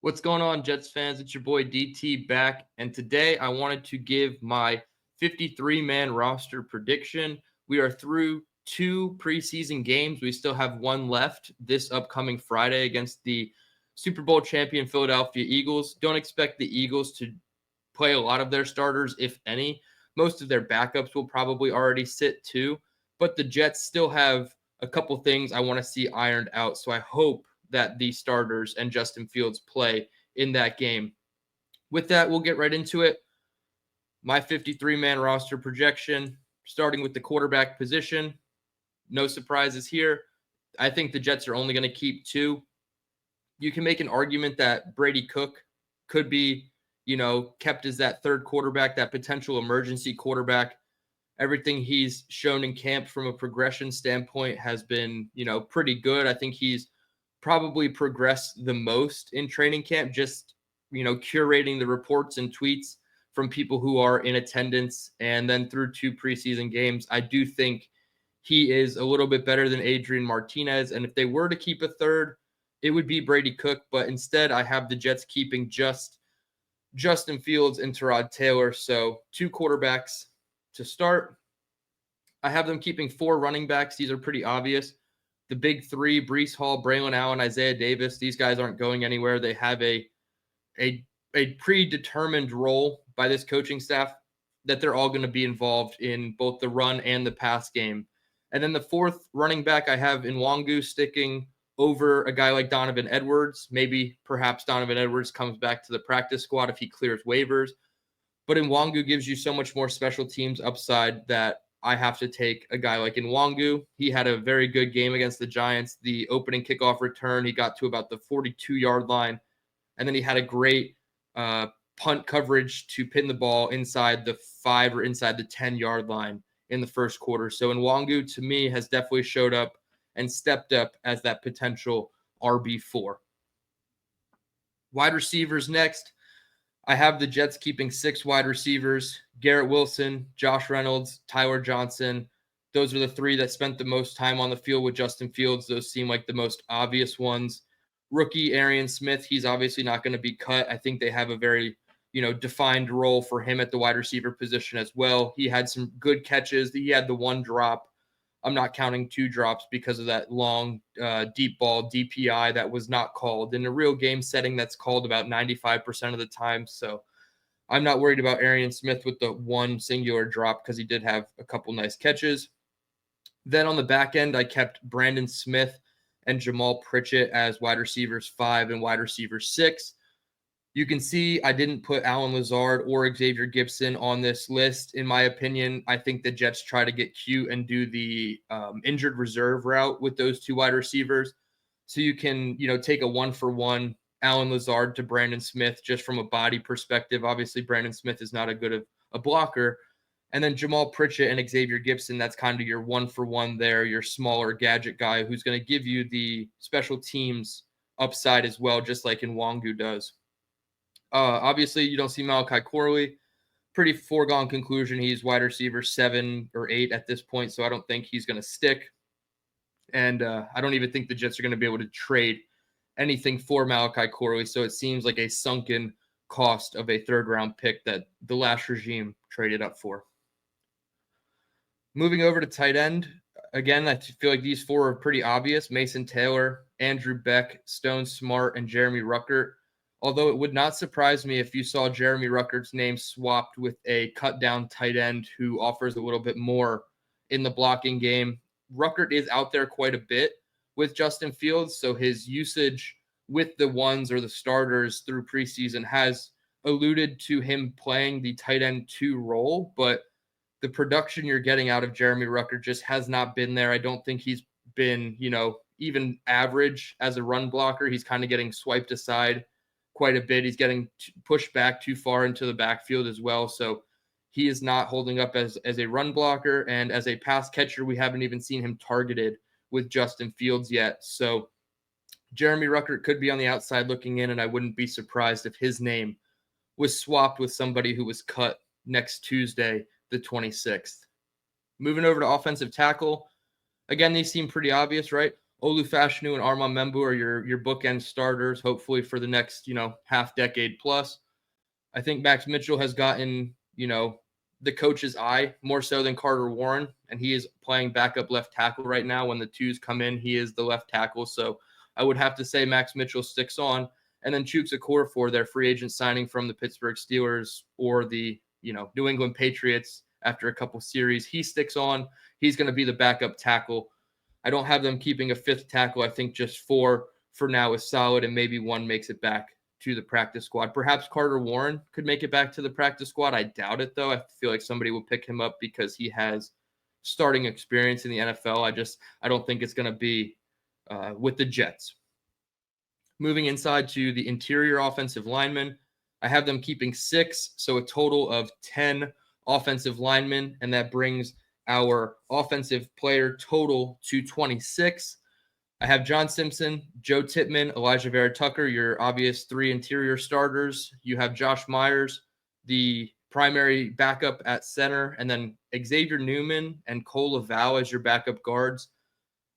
What's going on, Jets fans? It's your boy DT back, and today I wanted to give my 53-man roster prediction. We are through two preseason games. We still have one left this upcoming Friday against the Super Bowl champion Philadelphia Eagles. Don't expect the Eagles to play a lot of their starters, if any. Most of their backups will probably already sit too, but the Jets still have a couple things I want to see ironed out. So I hope that the starters and Justin Fields play in that game. With that, we'll get right into it. My 53-man roster projection, starting with the quarterback position. No surprises here. I think the Jets are only going to keep two. You can make an argument that Brady Cook could be, kept as that third quarterback, that potential emergency quarterback. Everything he's shown in camp from a progression standpoint has been, pretty good. I think he's probably progressed the most in training camp, just, curating the reports and tweets from people who are in attendance. And then through two preseason games, I do think he is a little bit better than Adrian Martinez. And if they were to keep a third, it would be Brady Cook. But instead, I have the Jets keeping just Justin Fields and Tyrod Taylor. So two quarterbacks to start. I have them keeping four running backs. These are pretty obvious. The big three, Breece Hall, Braylon Allen, Isaiah Davis, these guys aren't going anywhere. They have a predetermined role by this coaching staff that they're all going to be involved in both the run and the pass game. And then the fourth running back, I have Nwangu sticking over a guy like Donovan Edwards. Maybe perhaps Donovan Edwards comes back to the practice squad if he clears waivers. But Nwangu gives you so much more special teams upside that I have to take a guy like Nwangu. He had a very good game against the Giants. The opening kickoff return, he got to about the 42-yard line. And then he had a great punt coverage to pin the ball inside the 5 or inside the 10-yard line in the first quarter. So Nwangu, to me, has definitely showed up and stepped up as that potential RB4. Wide receivers next. I have the Jets keeping 6 wide receivers: Garrett Wilson, Josh Reynolds, Tyler Johnson. Those are the 3 that spent the most time on the field with Justin Fields. Those seem like the most obvious ones. Rookie Arian Smith, he's obviously not going to be cut. I think they have a very, defined role for him at the wide receiver position as well. He had some good catches. He had the one drop. I'm not counting 2 drops because of that long deep ball DPI that was not called. In a real game setting, that's called about 95% of the time. So I'm not worried about Arian Smith with the one singular drop because he did have a couple nice catches. Then on the back end, I kept Brandon Smith and Jamal Pritchett as wide receivers 5 and wide receivers 6. You can see I didn't put Allen Lazard or Xavier Gibson on this list. In my opinion, I think the Jets try to get cute and do the injured reserve route with those 2 wide receivers. So you can, take a 1-for-1 Allen Lazard to Brandon Smith just from a body perspective. Obviously, Brandon Smith is not a good a blocker. And then Jamal Pritchett and Xavier Gibson, that's kind of your 1-for-1 there, your smaller gadget guy who's going to give you the special teams upside as well, just like Nwangu does. Obviously, you don't see Malachi Corley. Pretty foregone conclusion. He's wide receiver 7 or 8 at this point, so I don't think he's going to stick. And I don't even think the Jets are going to be able to trade anything for Malachi Corley, so it seems like a sunken cost of a third-round pick that the last regime traded up for. Moving over to tight end, again, I feel like these 4 are pretty obvious. Mason Taylor, Andrew Beck, Stone Smart, and Jeremy Ruckert. Although it would not surprise me if you saw Jeremy Ruckert's name swapped with a cut-down tight end who offers a little bit more in the blocking game. Ruckert is out there quite a bit with Justin Fields, so his usage with the ones or the starters through preseason has alluded to him playing the tight end 2 role, but the production you're getting out of Jeremy Ruckert just has not been there. I don't think he's been, even average as a run blocker. He's kind of getting swiped aside quite a bit. He's getting pushed back too far into the backfield as well. So he is not holding up as a run blocker. And as a pass catcher, we haven't even seen him targeted with Justin Fields yet. So Jeremy Ruckert could be on the outside looking in, and I wouldn't be surprised if his name was swapped with somebody who was cut next Tuesday, the 26th. Moving over to offensive tackle. Again, these seem pretty obvious, right? Olufashinu and Armand Membu are your bookend starters, hopefully for the next, half decade plus. I think Max Mitchell has gotten, the coach's eye more so than Carter Warren, and he is playing backup left tackle right now. When the twos come in, he is the left tackle. So I would have to say Max Mitchell sticks on. And then Chuks Okorafor, their free agent signing from the Pittsburgh Steelers or the, New England Patriots after a couple series, he sticks on. He's going to be the backup tackle. I don't have them keeping a fifth tackle. I think just four for now is solid, and maybe one makes it back to the practice squad. Perhaps Carter Warren could make it back to the practice squad. I doubt it, though. I feel like somebody will pick him up because he has starting experience in the NFL. I don't think it's going to be with the Jets. Moving inside to the interior offensive linemen, I have them keeping 6, so a total of 10 offensive linemen, and that brings our offensive player total to 26. I have John Simpson, Joe Tippmann, Elijah Vera Tucker, your obvious 3 interior starters. You have Josh Myers, the primary backup at center, and then Xavier Newman and Cole Laval as your backup guards.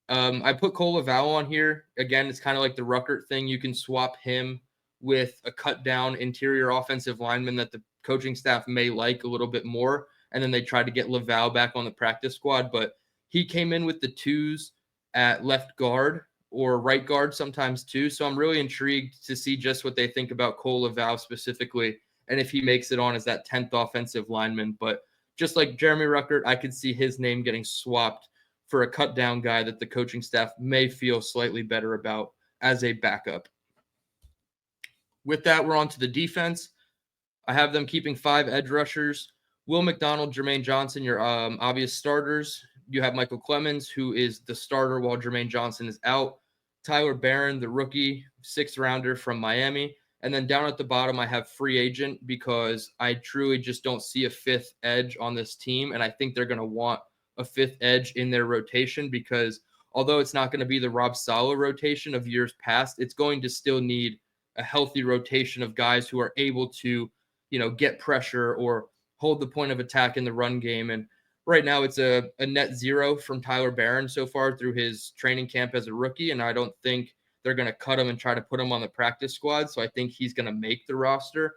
I put Cole Laval on here. Again, it's kind of like the Ruckert thing. You can swap him with a cut down interior offensive lineman that the coaching staff may like a little bit more, and then they try to get Laval back on the practice squad. But he came in with the 2s at left guard or right guard sometimes too. So I'm really intrigued to see just what they think about Cole Laval specifically, and if he makes it on as that 10th offensive lineman. But just like Jeremy Ruckert, I could see his name getting swapped for a cut down guy that the coaching staff may feel slightly better about as a backup. With that, we're on to the defense. I have them keeping 5 edge rushers. Will McDonald, Jermaine Johnson, your obvious starters. You have Michael Clemens, who is the starter while Jermaine Johnson is out. Tyler Barron, the rookie 6th rounder from Miami. And then down at the bottom, I have free agent because I truly just don't see a 5th edge on this team. And I think they're going to want a 5th edge in their rotation because although it's not going to be the Rob Saleh rotation of years past, it's going to still need a healthy rotation of guys who are able to, get pressure or hold the point of attack in the run game. And right now it's a net 0 from Tyler Barron so far through his training camp as a rookie. And I don't think they're going to cut him and try to put him on the practice squad. So I think he's going to make the roster.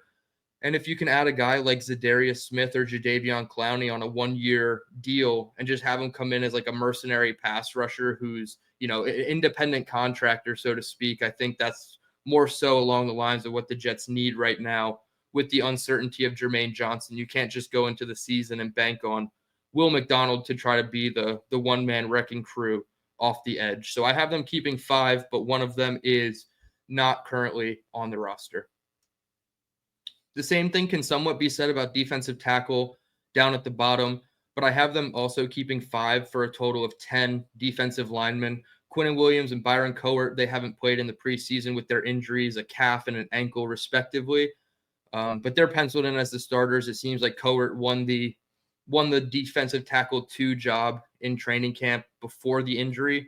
And if you can add a guy like Zadarius Smith or Jadeveon Clowney on a 1-year deal and just have him come in as like a mercenary pass rusher who's, an independent contractor, so to speak, I think that's more so along the lines of what the Jets need right now with the uncertainty of Jermaine Johnson. You can't just go into the season and bank on Will McDonald to try to be the one-man wrecking crew off the edge. So I have them keeping 5, but one of them is not currently on the roster. The same thing can somewhat be said about defensive tackle down at the bottom, but I have them also keeping 5 for a total of 10 defensive linemen. Quinnen Williams and Byron Cowart, they haven't played in the preseason with their injuries, a calf and an ankle respectively, but they're penciled in as the starters. It seems like Cowart won the defensive tackle 2 job in training camp before the injury.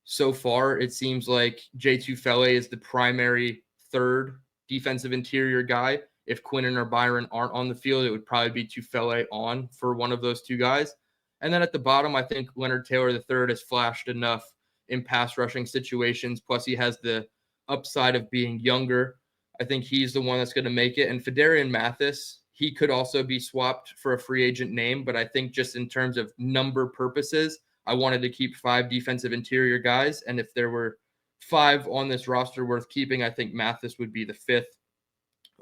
So far, it seems like Jay Tufele is the primary 3rd defensive interior guy. If Quinnen or Byron aren't on the field, it would probably be Tufele on for one of those 2 guys. And then at the bottom, I think Leonard Taylor III has flashed enough in pass rushing situations. Plus, he has the upside of being younger. I think he's the one that's going to make it. And Fedarian Mathis, he could also be swapped for a free agent name. But I think just in terms of number purposes, I wanted to keep 5 defensive interior guys. And if there were 5 on this roster worth keeping, I think Mathis would be the 5th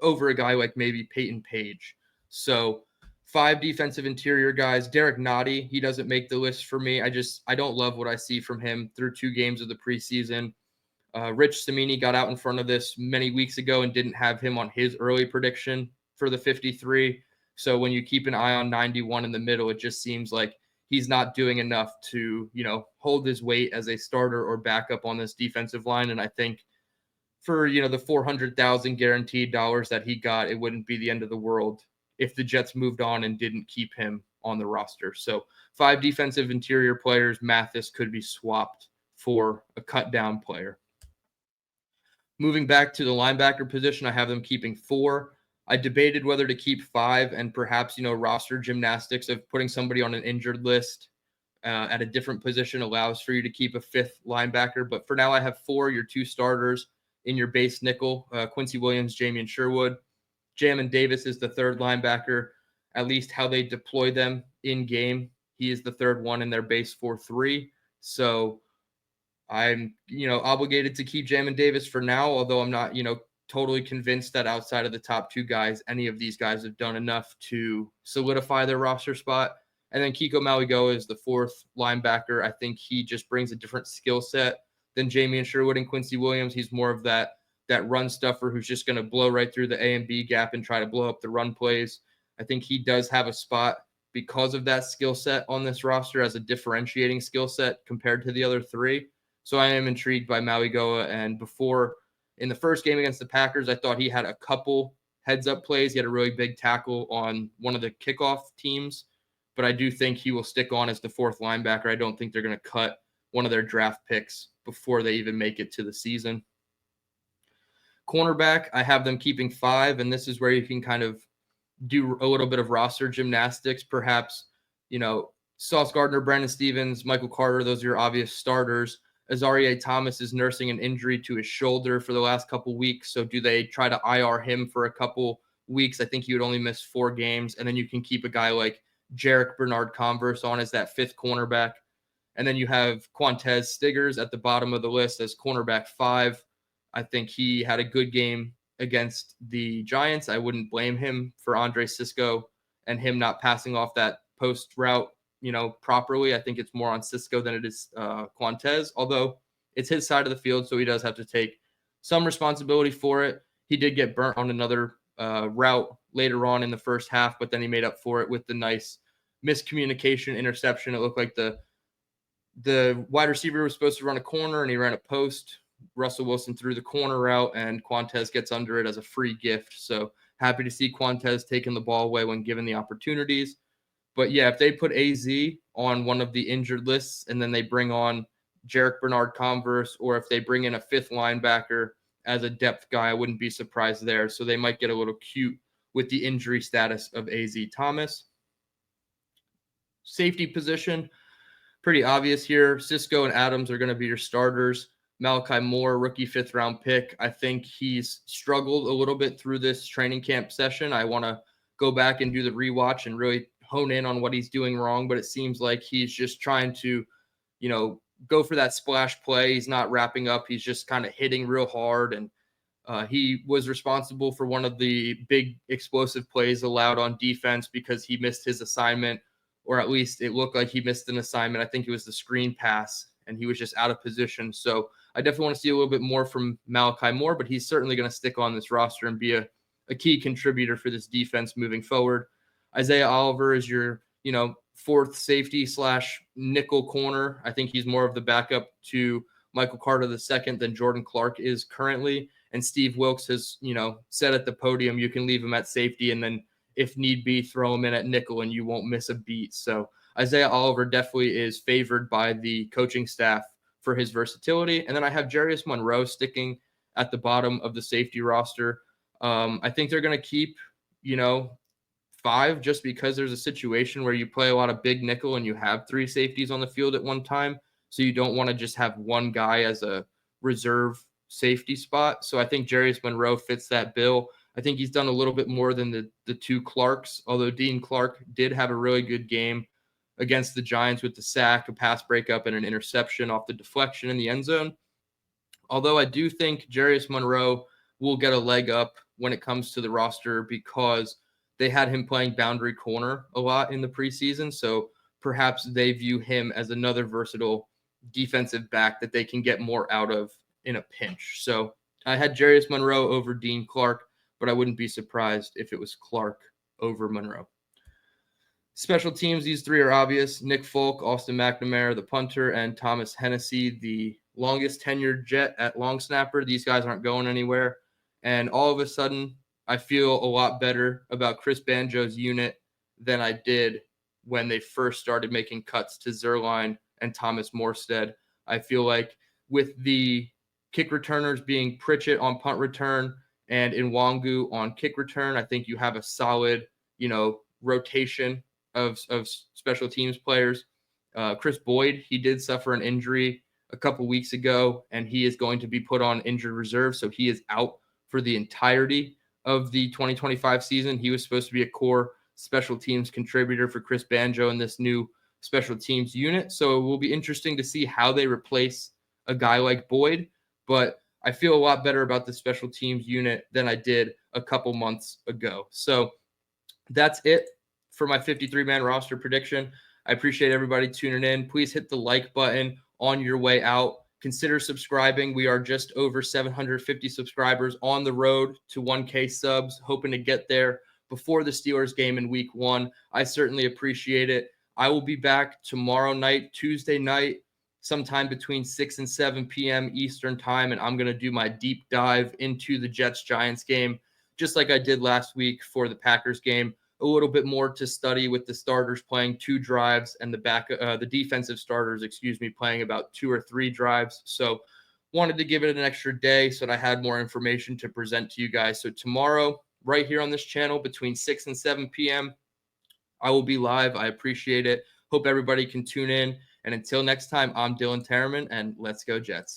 over a guy like maybe Peyton Page. So 5 defensive interior guys. Derek Nottie, he doesn't make the list for me. I don't love what I see from him through 2 games of the preseason. Rich Cimini got out in front of this many weeks ago and didn't have him on his early prediction for the 53. So when you keep an eye on 91 in the middle, it just seems like he's not doing enough to, hold his weight as a starter or backup on this defensive line. And I think for, the $400,000 guaranteed dollars that he got, it wouldn't be the end of the world if the Jets moved on and didn't keep him on the roster. So 5 defensive interior players. Mathis could be swapped for a cut down player. Moving back to the linebacker position, I have them keeping 4. I debated whether to keep 5 and perhaps, roster gymnastics of putting somebody on an injured list at a different position allows for you to keep a fifth linebacker. But for now, I have your two starters in your base nickel, Quincy Williams, Jamian Sherwood. Jamin Davis is the third linebacker, at least how they deploy them in game. He is the third one in their base 4-3. So I'm, obligated to keep Jamin Davis for now, although I'm not, totally convinced that outside of the top two guys, any of these guys have done enough to solidify their roster spot. And then Kiko Maligoa is the fourth linebacker. I think he just brings a different skill set than Jamian Sherwood and Quincy Williams. He's more of that run stuffer who's just going to blow right through the A and B gap and try to blow up the run plays. I think he does have a spot because of that skill set on this roster as a differentiating skill set compared to the other three. So I am intrigued by Maligoa. And before, in the first game against the Packers, I thought he had a couple heads-up plays. He had a really big tackle on one of the kickoff teams. But I do think he will stick on as the fourth linebacker. I don't think they're going to cut one of their draft picks before they even make it to the season. Cornerback, I have them keeping 5, and this is where you can kind of do a little bit of roster gymnastics. Perhaps, Sauce Gardner, Brandon Stevens, Michael Carter, those are your obvious starters. Azareye'h Thomas is nursing an injury to his shoulder for the last couple weeks. So do they try to IR him for a couple weeks? I think he would only miss 4 games. And then you can keep a guy like Jarek Bernard-Converse on as that 5th cornerback. And then you have Quantez Stiggers at the bottom of the list as cornerback 5. I think he had a good game against the Giants. I wouldn't blame him for Andre Cisco and him not passing off that post route, properly. I think it's more on Cisco than it is Quantez, although it's his side of the field, so he does have to take some responsibility for it. He did get burnt on another route later on in the first half, but then he made up for it with the nice miscommunication interception. It looked like the wide receiver was supposed to run a corner, and he ran a post. Russell Wilson threw the corner route, and Quantez gets under it as a free gift. So happy to see Quantez taking the ball away when given the opportunities. But yeah, if they put AZ on one of the injured lists and then they bring on Jarek Bernard-Converse, or if they bring in a 5th linebacker as a depth guy, I wouldn't be surprised there. So they might get a little cute with the injury status of AZ Thomas. Safety position, pretty obvious here. Cisco and Adams are going to be your starters. Malachi Moore, rookie 5th-round pick. I think he's struggled a little bit through this training camp session. I want to go back and do the rewatch and really hone in on what he's doing wrong, but it seems like he's just trying to, go for that splash play. He's not wrapping up. He's just kind of hitting real hard, and he was responsible for one of the big explosive plays allowed on defense because he missed his assignment, or at least it looked like he missed an assignment. I think it was the screen pass, and he was just out of position. So I definitely want to see a little bit more from Malachi Moore, but he's certainly going to stick on this roster and be a key contributor for this defense moving forward. Isaiah Oliver is your, 4th safety / nickel corner. I think he's more of the backup to Michael Carter II than Jordan Clark is currently. And Steve Wilkes has, said at the podium, you can leave him at safety and then if need be, throw him in at nickel and you won't miss a beat. So Isaiah Oliver definitely is favored by the coaching staff for his versatility. And then I have Jarius Monroe sticking at the bottom of the safety roster. I think they're going to keep, 5 just because there's a situation where you play a lot of big nickel and you have 3 safeties on the field at one time. So you don't want to just have one guy as a reserve safety spot. So I think Jarius Monroe fits that bill. I think he's done a little bit more than the 2 Clarks, although Dean Clark did have a really good game against the Giants with the sack, a pass breakup, and an interception off the deflection in the end zone. Although I do think Jarius Monroe will get a leg up when it comes to the roster because they had him playing boundary corner a lot in the preseason. So perhaps they view him as another versatile defensive back that they can get more out of in a pinch. So I had Jarius Monroe over Dean Clark, but I wouldn't be surprised if it was Clark over Monroe. Special teams, these 3 are obvious. Nick Folk, Austin McNamara, the punter, and Thomas Hennessy, the longest tenured Jet at long snapper. These guys aren't going anywhere. And all of a sudden, I feel a lot better about Chris Banjo's unit than I did when they first started making cuts to Zerline and Thomas Morstead. I feel like with the kick returners being Pritchett on punt return and Nwangu on kick return, I think you have a solid, rotation of special teams players. Chris Boyd, he did suffer an injury a couple weeks ago, and he is going to be put on injured reserve. So he is out for the entirety of the 2025 season. He was supposed to be a core special teams contributor for Chris Banjo in this new special teams unit. So it will be interesting to see how they replace a guy like Boyd. But I feel a lot better about the special teams unit than I did a couple months ago. So that's it for my 53-man roster prediction. I appreciate everybody tuning in. Please hit the like button on your way out. Consider subscribing. We are just over 750 subscribers on the road to 1K subs, hoping to get there before the Steelers game in week 1. I certainly appreciate it. I will be back tomorrow night, Tuesday night, sometime between 6 and 7 p.m. Eastern time, and I'm going to do my deep dive into the Jets-Giants game, just like I did last week for the Packers game. A little bit more to study with the starters playing 2 drives and the defensive starters, playing about 2 or 3 drives. So wanted to give it an extra day so that I had more information to present to you guys. So tomorrow, right here on this channel between 6 and 7 p.m., I will be live. I appreciate it. Hope everybody can tune in. And until next time, I'm DTereman, and let's go Jets.